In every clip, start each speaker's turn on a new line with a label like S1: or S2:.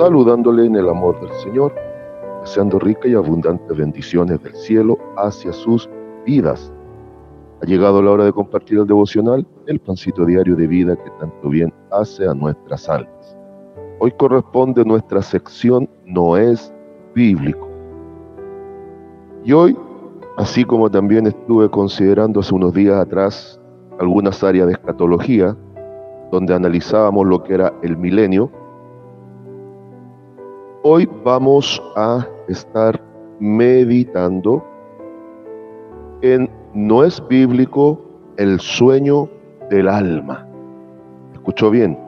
S1: saludándole en el amor del Señor, deseando ricas y abundantes bendiciones del cielo hacia sus vidas. Ha llegado la hora de compartir el devocional, el pancito diario de vida que tanto bien hace a nuestras almas. Hoy corresponde nuestra sección No es bíblico. Y hoy, así como también estuve considerando hace unos días atrás algunas áreas de escatología, donde analizábamos lo que era el milenio, hoy vamos a estar meditando en No es bíblico el sueño del alma. ¿Escuchó bien?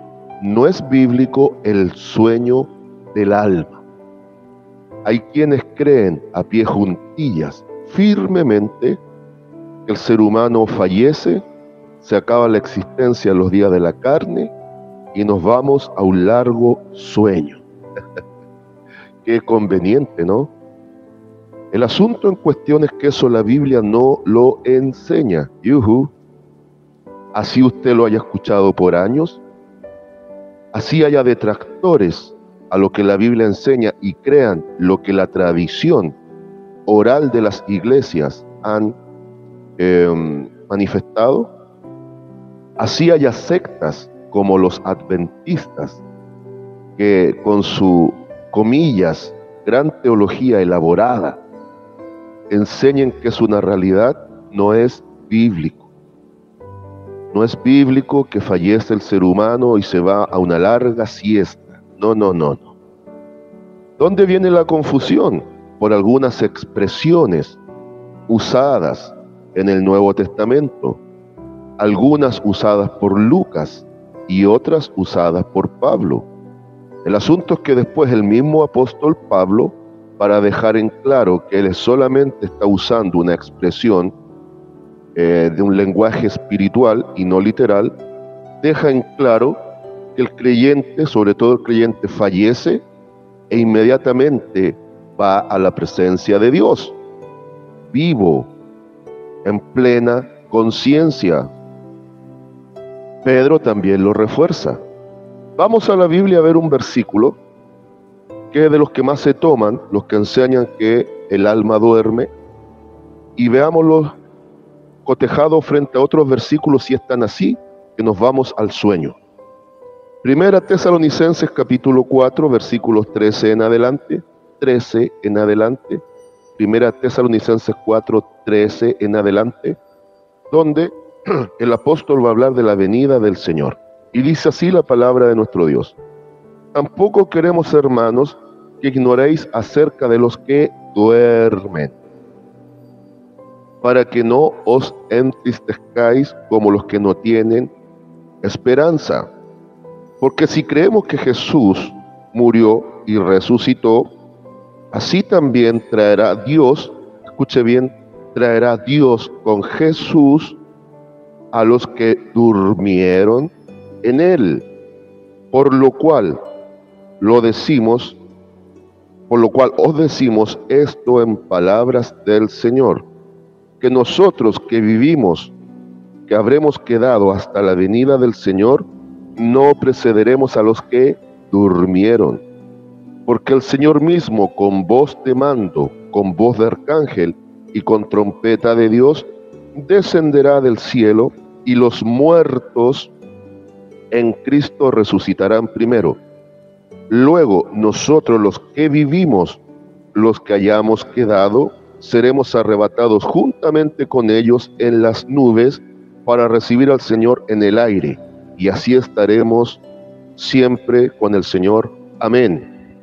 S1: No es bíblico el sueño del alma. Hay quienes creen a pie juntillas firmemente que el ser humano fallece, se acaba la existencia en los días de la carne y nos vamos a un largo sueño. Qué conveniente, ¿no? El asunto en cuestión es que eso la Biblia no lo enseña. Así usted lo haya escuchado por años, así haya detractores a lo que la Biblia enseña y crean lo que la tradición oral de las iglesias han manifestado, así haya sectas como los adventistas que con su, comillas, gran teología elaborada enseñen que es una realidad. No es bíblico. No es bíblico que fallece el ser humano y se va a una larga siesta. No. ¿Dónde viene la confusión? Por algunas expresiones usadas en el Nuevo Testamento, algunas usadas por Lucas y otras usadas por Pablo. El asunto es que después el mismo apóstol Pablo, para dejar en claro que él solamente está usando una expresión de un lenguaje espiritual y no literal, deja en claro que el creyente, sobre todo el creyente, fallece e inmediatamente va a la presencia de Dios, vivo, en plena conciencia. Pedro también lo refuerza. Vamos a la Biblia a ver un versículo que es de los que más se toman, los que enseñan que el alma duerme, y veámoslo cotejado frente a otros versículos si están así, que nos vamos al sueño. Primera Tesalonicenses capítulo 4, versículos 13 en adelante, Primera Tesalonicenses 4, 13 en adelante, donde el apóstol va a hablar de la venida del Señor. Y dice así la palabra de nuestro Dios: tampoco queremos, hermanos, que ignoréis acerca de los que duermen, para que no os entristezcáis como los que no tienen esperanza. Porque si creemos que Jesús murió y resucitó, así también traerá Dios, escuche bien, traerá Dios con Jesús a los que durmieron en él. Por lo cual os decimos esto en palabras del Señor, que nosotros que vivimos, que habremos quedado hasta la venida del Señor, no precederemos a los que durmieron. Porque el Señor mismo, con voz de mando, con voz de arcángel y con trompeta de Dios, descenderá del cielo, y los muertos en Cristo resucitarán primero. Luego nosotros los que vivimos, los que hayamos quedado, seremos arrebatados juntamente con ellos en las nubes para recibir al Señor en el aire, y así estaremos siempre con el Señor. Amén.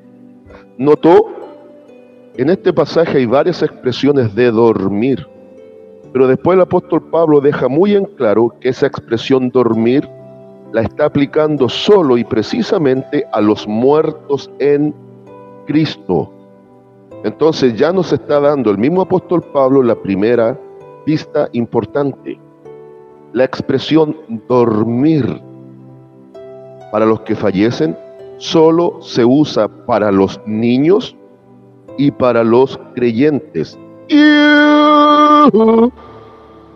S1: ¿Notó? En este pasaje hay varias expresiones de dormir, pero después el apóstol Pablo deja muy en claro que esa expresión dormir la está aplicando solo y precisamente a los muertos en Cristo. Entonces ya nos está dando el mismo apóstol Pablo la primera pista importante. La expresión dormir para los que fallecen solo se usa para los niños y para los creyentes.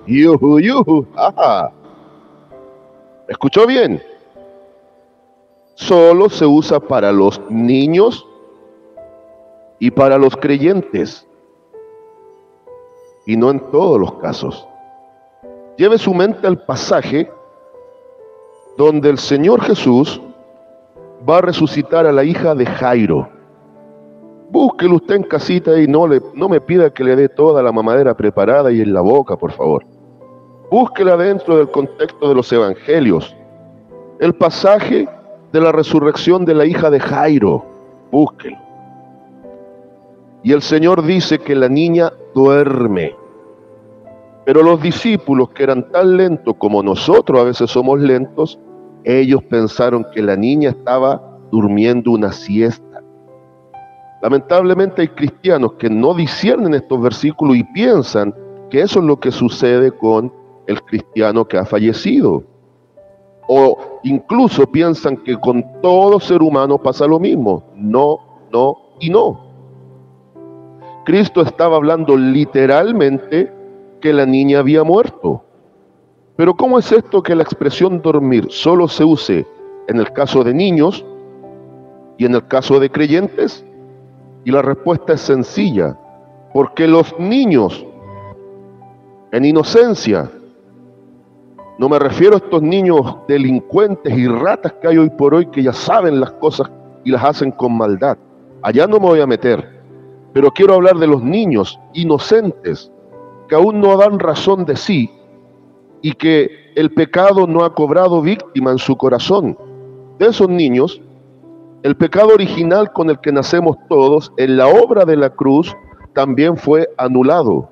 S1: ¡Yuhu! ¡Ajá! ¿Escuchó bien? solo se usa para los niños y para los creyentes, y no en todos los casos. Lleve su mente al pasaje donde el Señor Jesús va a resucitar a la hija de Jairo. Búsquelo usted en casita y no me pida que le dé toda la mamadera preparada y en la boca, por favor. Búsquela dentro del contexto de los evangelios. El pasaje de la resurrección de la hija de Jairo. Búsquelo. Y el Señor dice que la niña duerme. Pero los discípulos, que eran tan lentos como nosotros a veces somos lentos, ellos pensaron que la niña estaba durmiendo una siesta. Lamentablemente hay cristianos que no disciernen estos versículos y piensan que eso es lo que sucede con el cristiano que ha fallecido. O incluso piensan que con todo ser humano pasa lo mismo. No, no y no. Cristo estaba hablando literalmente que la niña había muerto. Pero ¿cómo es esto que la expresión dormir solo se use en el caso de niños y en el caso de creyentes? Y la respuesta es sencilla, porque los niños en inocencia, no me refiero a estos niños delincuentes y ratas que hay hoy por hoy que ya saben las cosas y las hacen con maldad, allá no me voy a meter, pero quiero hablar de los niños inocentes que aún no dan razón de sí y que el pecado no ha cobrado víctima en su corazón. De esos niños, el pecado original con el que nacemos todos, en la obra de la cruz, también fue anulado.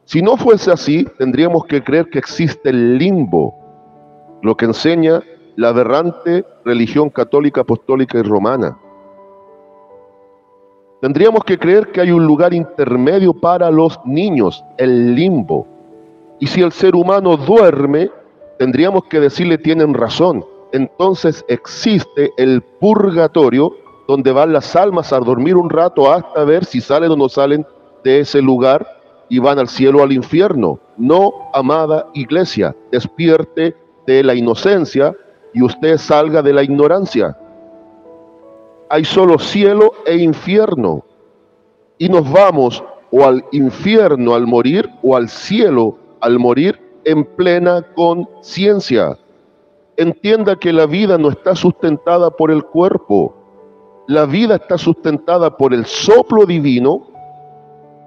S1: Si no fuese así, tendríamos que creer que existe el limbo, lo que enseña la aberrante religión católica, apostólica y romana. Tendríamos que creer que hay un lugar intermedio para los niños, el limbo. Y si el ser humano duerme, tendríamos que decirle tienen razón. Entonces existe el purgatorio, donde van las almas a dormir un rato hasta ver si salen o no salen de ese lugar y van al cielo o al infierno. No, amada iglesia, despierte de la inocencia y usted salga de la ignorancia. Hay solo cielo e infierno. Y nos vamos o al infierno al morir o al cielo al morir en plena conciencia. Entienda que la vida no está sustentada por el cuerpo. La vida está sustentada por el soplo divino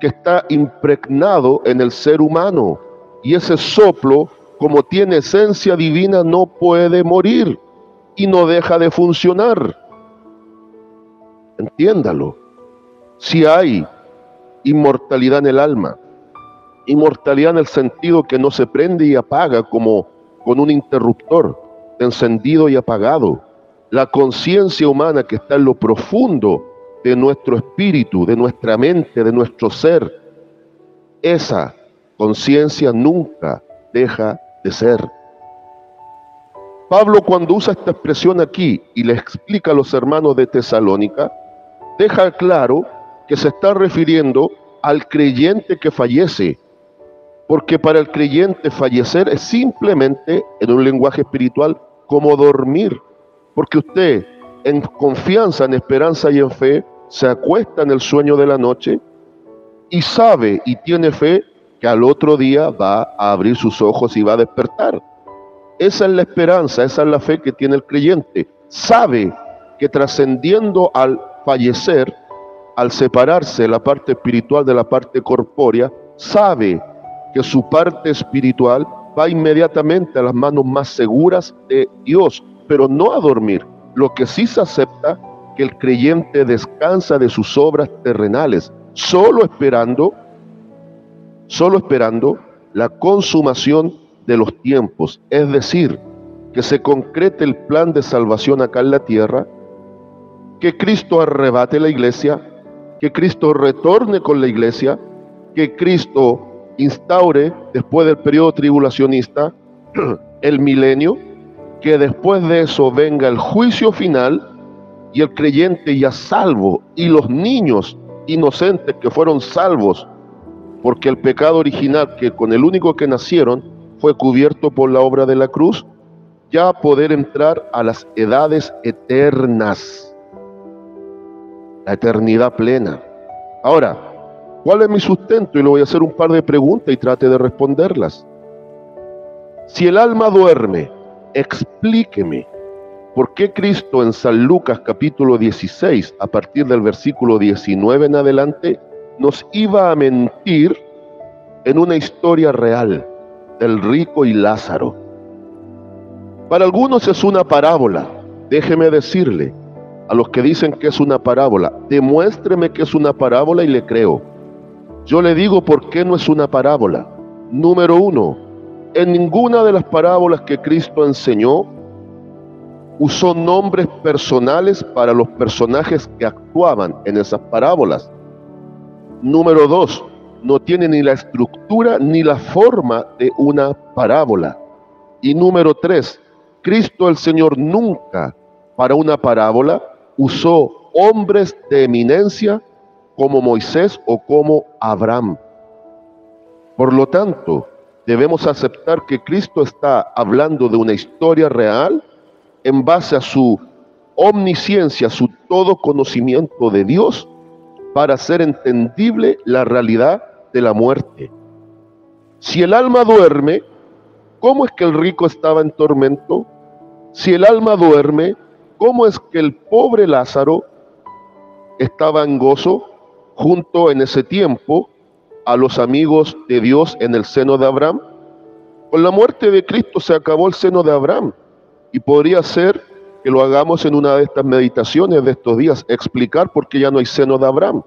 S1: que está impregnado en el ser humano. Y ese soplo, como tiene esencia divina, no puede morir y no deja de funcionar. Entiéndalo. Si hay inmortalidad en el alma, inmortalidad en el sentido que no se prende y apaga como con un interruptor, encendido y apagado. La conciencia humana que está en lo profundo de nuestro espíritu, de nuestra mente, de nuestro ser, esa conciencia nunca deja de ser. Pablo, cuando usa esta expresión aquí y le explica a los hermanos de Tesalónica, deja claro que se está refiriendo al creyente que fallece, porque para el creyente fallecer es simplemente, en un lenguaje espiritual, como dormir, porque usted en confianza, en esperanza y en fe se acuesta en el sueño de la noche y sabe y tiene fe que al otro día va a abrir sus ojos y va a despertar. Esa es la esperanza, esa es la fe que tiene el creyente. Sabe que trascendiendo al fallecer, al separarse la parte espiritual de la parte corpórea, sabe que su parte espiritual va inmediatamente a las manos más seguras de Dios, pero no a dormir. Lo que sí se acepta, que el creyente descansa de sus obras terrenales, solo esperando la consumación de los tiempos, es decir, que se concrete el plan de salvación acá en la tierra, que Cristo arrebate la iglesia, que Cristo retorne con la iglesia, que Cristo instaure, después del periodo tribulacionista, el milenio, que después de eso venga el juicio final y el creyente ya salvo, y los niños inocentes que fueron salvos, porque el pecado original, que con el único que nacieron, fue cubierto por la obra de la cruz, ya poder entrar a las edades eternas, la eternidad plena. Ahora, ¿cuál es mi sustento? Y le voy a hacer un par de preguntas y trate de responderlas. Si el alma duerme, explíqueme por qué Cristo en San Lucas capítulo 16, a partir del versículo 19 en adelante, nos iba a mentir en una historia real del rico y Lázaro. Para algunos es una parábola. Déjeme decirle a los que dicen que es una parábola, demuéstreme que es una parábola y le creo. Yo le digo por qué no es una parábola. Número uno, en ninguna de las parábolas que Cristo enseñó usó nombres personales para los personajes que actuaban en esas parábolas. Número dos, no tiene ni la estructura ni la forma de una parábola. Y número tres, Cristo el Señor nunca para una parábola usó hombres de eminencia como Moisés o como Abraham. Por lo tanto, debemos aceptar que Cristo está hablando de una historia real en base a su omnisciencia, su todo conocimiento de Dios, para hacer entendible la realidad de la muerte. Si el alma duerme, ¿cómo es que el rico estaba en tormento? Si el alma duerme, ¿cómo es que el pobre Lázaro estaba en gozo junto en ese tiempo a los amigos de Dios en el seno de Abraham? Con la muerte de Cristo se acabó el seno de Abraham y podría ser que lo hagamos en una de estas meditaciones de estos días, explicar por qué ya no hay seno de Abraham.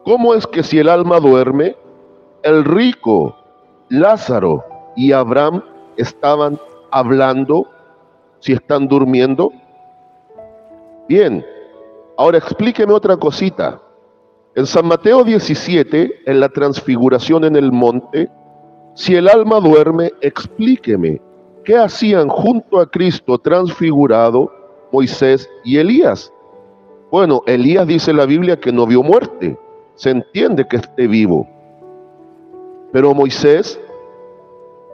S1: ¿Cómo es que si el alma duerme, el rico, Lázaro y Abraham estaban hablando si están durmiendo? Bien, ahora explíqueme otra cosita. En San Mateo 17, en la transfiguración en el monte, si el alma duerme, explíqueme, ¿qué hacían junto a Cristo transfigurado Moisés y Elías? Bueno, Elías dice la Biblia que no vio muerte, se entiende que esté vivo. Pero Moisés,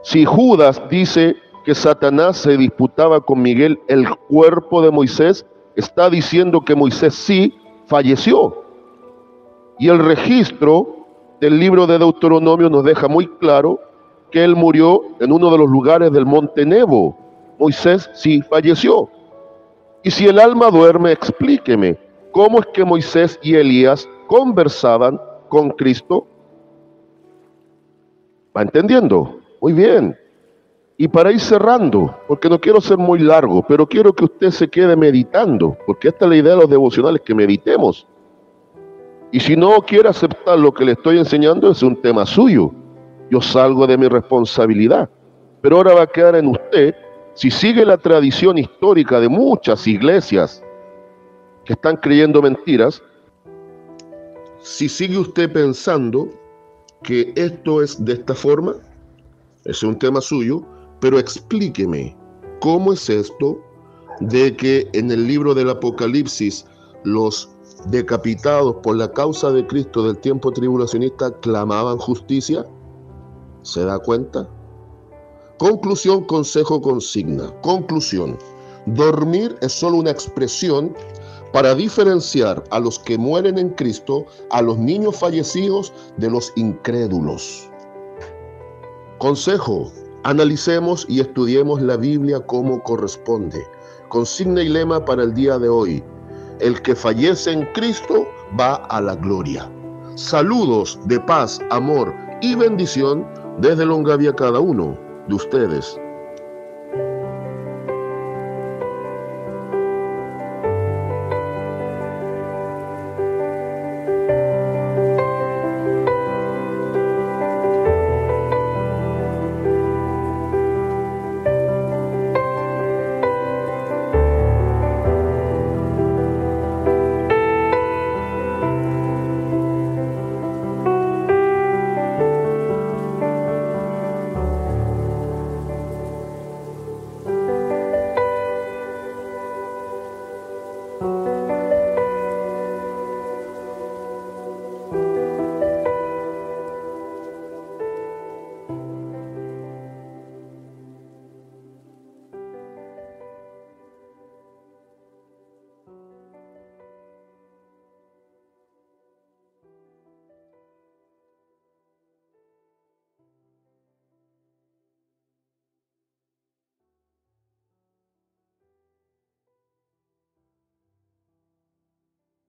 S1: si Judas dice que Satanás se disputaba con Miguel el cuerpo de Moisés, está diciendo que Moisés sí falleció. Y el registro del libro de Deuteronomio nos deja muy claro que él murió en uno de los lugares del monte Nebo. Moisés sí falleció. Y si el alma duerme, explíqueme, ¿cómo es que Moisés y Elías conversaban con Cristo? ¿Va entendiendo? Muy bien. Y para ir cerrando, porque no quiero ser muy largo, pero quiero que usted se quede meditando, porque esta es la idea de los devocionales, que meditemos. Y si no quiere aceptar lo que le estoy enseñando, es un tema suyo. Yo salgo de mi responsabilidad. Pero ahora va a quedar en usted, si sigue la tradición histórica de muchas iglesias que están creyendo mentiras, si sigue usted pensando que esto es de esta forma, es un tema suyo, pero explíqueme, ¿cómo es esto de que en el libro del Apocalipsis los decapitados por la causa de Cristo del tiempo tribulacionista clamaban justicia? ¿Se da cuenta? Conclusión, consejo, consigna. Conclusión. Dormir es solo una expresión para diferenciar a los que mueren en Cristo, a los niños fallecidos, de los incrédulos. Consejo. Analicemos y estudiemos la Biblia como corresponde. Consigna y lema para el día de hoy. El que fallece en Cristo va a la gloria. Saludos de paz, amor y bendición desde Longavia cada uno de ustedes.